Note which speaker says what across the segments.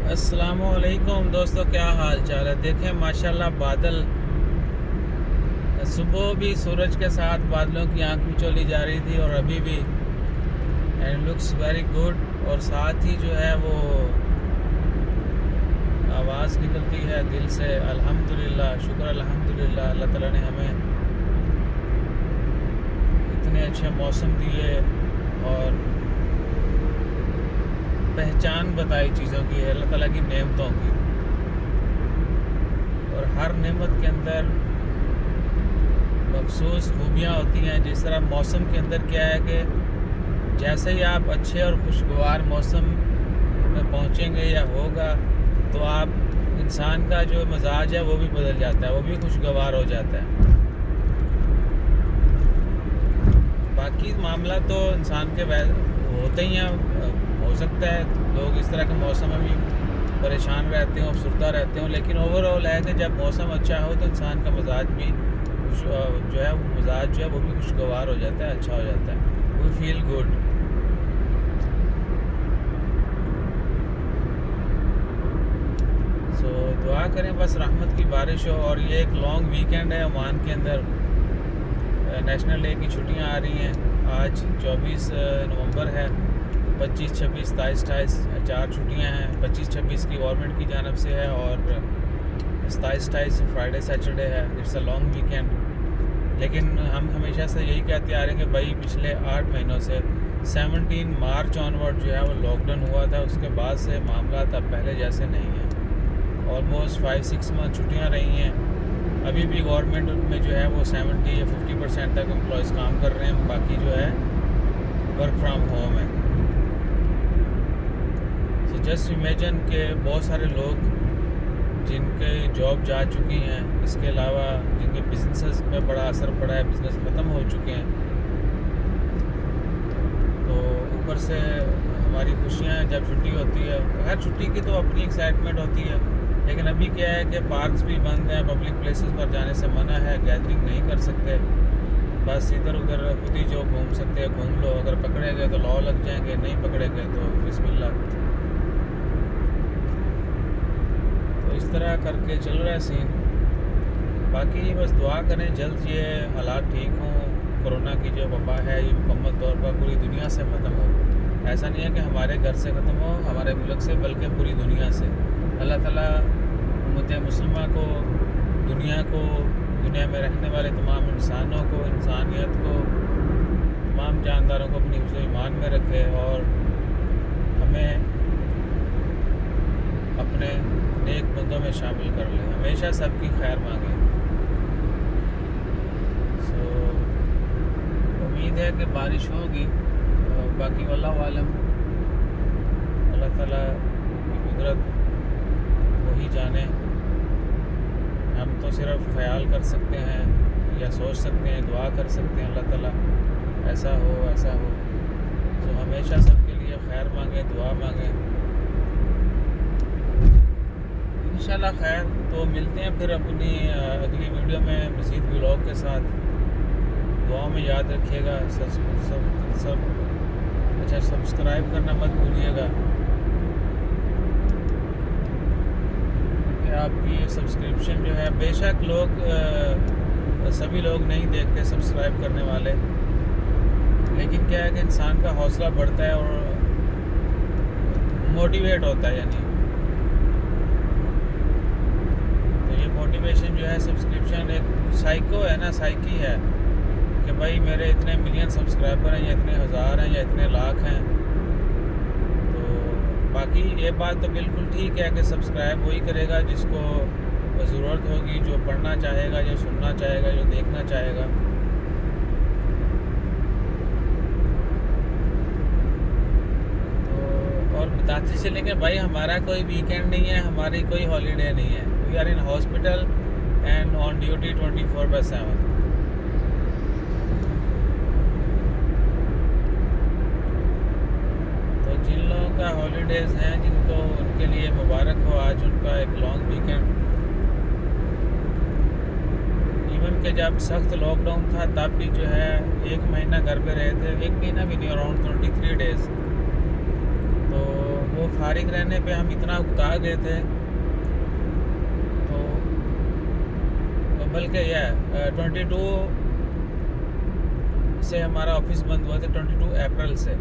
Speaker 1: अस्सलामुअलैकुम दोस्तों, क्या हाल चाल है। देखें माशाल्लाह बादल, सुबह भी सूरज के साथ बादलों की आंख मिचौली जा रही थी और अभी भी एंड लुक्स वेरी गुड। और साथ ही जो है वो आवाज़ निकलती है दिल से, अल्हम्दुलिल्लाह, शुक्र अल्हम्दुलिल्लाह, अल्लाह ताला ने हमें इतने अच्छे मौसम दिए और पहचान बताई चीज़ों की है अल्लाह ताला की नेमतों की। और हर नेमत के अंदर मखसूस खूबियाँ होती हैं। जिस तरह मौसम के अंदर क्या है कि जैसे ही आप अच्छे और खुशगवार मौसम में पहुँचेंगे या होगा तो आप इंसान का जो मिजाज है वो भी बदल जाता है, वो भी खुशगवार हो जाता है। बाकी मामला तो इंसान के होते ही हैं। हो सकता है लोग इस तरह के मौसम में भी परेशान रहते हो, अफसरदा रहते हो, लेकिन ओवरऑल है कि जब मौसम अच्छा हो तो इंसान का मिजाज भी जो है मिजाज जो है वो भी खुशगवार हो जाता है, अच्छा हो जाता है, वी फील गुड। सो दुआ करें बस रहमत की बारिश हो। और ये एक लॉन्ग वीकेंड है ओमान के अंदर, नेशनल डे की छुट्टियां आ रही हैं। आज 24 नवंबर है। 25, 26, 27, 28 4 छुट्टियां हैं। 25, 26 की गवर्नमेंट की जानब से है और 27, 28 फ्राइडे सैटरडे है। It's a long weekend. लेकिन हम हमेशा से यही कहते आ रहे हैं कि भाई पिछले 8 महीनों से 17 मार्च ऑनवर्ड जो है वो लॉकडाउन हुआ था, उसके बाद से मामला अब पहले जैसे नहीं है। ऑलमोस्ट 5-6 मंथ छुट्टियाँ रही हैं। अभी भी गवर्नमेंट में जो है वो 70 या 50% तक एम्प्लॉयज़ काम कर रहे हैं, बाकी जो है वर्क फ्राम होम है। सो जस्ट इमेजिन कि बहुत सारे लोग जिनके जॉब जा चुकी हैं, इसके अलावा जिनके बिजनेसेस में बड़ा असर पड़ा है, बिज़नेस ख़त्म हो चुके हैं, तो ऊपर से हमारी खुशियाँ जब छुट्टी होती है, हर छुट्टी की तो अपनी एक्साइटमेंट होती है, लेकिन अभी क्या है कि पार्क्स भी बंद हैं, पब्लिक प्लेसेस पर जाने से मना है, गैदरिंग नहीं कर सकते। बस इधर उधर खुद ही जो घूम सकते हैं घूम लो, अगर पकड़े गए तो लॉ लग जाएंगे, नहीं पकड़े गए तो बिस्मिल्लाह। तो इस तरह करके चल रहा है सीन। बाकी बस दुआ करें जल्द ये हालात ठीक हों, कोरोना की जो वबा है ये मुकम्मल तौर पर पूरी दुनिया से ख़त्म हो। ऐसा नहीं है कि हमारे घर से ख़त्म हो, हमारे मुल्क से, बल्कि पूरी दुनिया से। अल्लाह ताला उम्मत मुस्लिमा को, दुनिया में रहने वाले तमाम इंसानों को, इंसानियत को, तमाम जानदारों को अपनी हिफ्ज़ ईमान में रखे और हमें अपने नेक बंदों में शामिल कर ले, हमेशा सबकी खैर मांगे। सो उम्मीद है कि बारिश होगी। बाकी वल्लाहु आलम, अल्लाह ताला की कुदरत वही जाने। हम तो सिर्फ ख्याल कर सकते हैं या सोच सकते हैं, दुआ कर सकते हैं अल्लाह ताला ऐसा हो ऐसा हो। तो हमेशा सबके लिए खैर मांगे, दुआ मांगे। इंशाल्लाह खैर। तो मिलते हैं फिर अपनी अगली वीडियो में मज़ीद व्लॉग के साथ। दुआ में याद रखिएगा, सब अच्छा सब्सक्राइब करना मत भूलिएगा, आपकी सब्सक्रिप्शन जो है, बेशक लोग सभी लोग नहीं देखते सब्सक्राइब करने वाले, लेकिन क्या है कि इंसान का हौसला बढ़ता है और मोटिवेट होता है। यानी तो ये मोटिवेशन जो है, सब्सक्रिप्शन एक साइको है ना, साइकी है कि भाई मेरे इतने मिलियन सब्सक्राइबर हैं या इतने हज़ार हैं या इतने लाख हैं। बाकी ये बात तो बिल्कुल ठीक है कि सब्सक्राइब वही करेगा जिसको ज़रूरत होगी, जो पढ़ना चाहेगा, जो सुनना चाहेगा, जो देखना चाहेगा। तो और बताते चलें कि भाई हमारा कोई वीकेंड नहीं है, हमारी कोई हॉलीडे नहीं है। We are in hospital and on duty 24/7। जिन लोगों का हॉलीडेज़ हैं, जिनको, उनके लिए मुबारक हो आज उनका एक लॉन्ग वीकेंड। इवन के जब सख्त लॉकडाउन था तब भी जो है 1 महीना घर पे रहे थे, 1 महीना भी नहीं, अराउंड 23 डेज़। तो वो वो फारिग रहने पे हम इतना उकता गए थे। तो बल्कि यह 22 से हमारा ऑफिस बंद हुआ था, 22 अप्रैल से।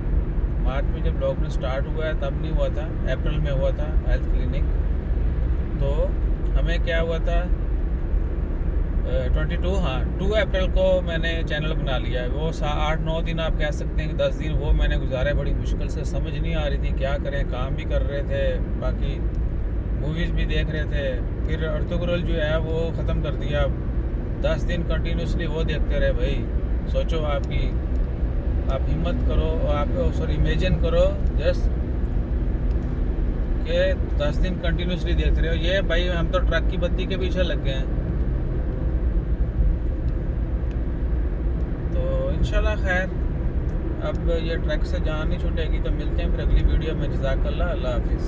Speaker 1: मार्च में जब लॉकडाउन स्टार्ट हुआ है तब नहीं हुआ था, अप्रैल में हुआ था हेल्थ क्लिनिक। तो हमें क्या हुआ था 2 अप्रैल को मैंने चैनल बना लिया है। वो 8-9 दिन आप कह सकते हैं कि 10 दिन वो मैंने गुजारे बड़ी मुश्किल से, समझ नहीं आ रही थी क्या करें। काम भी कर रहे थे, बाकी मूवीज़ भी देख रहे थे। फिर अर्तुगरुल जो है वो ख़त्म कर दिया। 10 दिन कंटिन्यूसली वो देखते रहे भाई। सोचो आप हिम्मत करो, आप इमेजिन करो जस्ट कि 10 दिन कंटिन्यूसली देखते रहे हो। ये भाई हम तो ट्रक की बत्ती के पीछे लग गए हैं। तो इंशाल्लाह खैर अब ये ट्रक से जान नहीं छूटेगी। तो मिलते हैं फिर अगली वीडियो में। जज़ाकल्लाह, अल्लाह हाफिज़।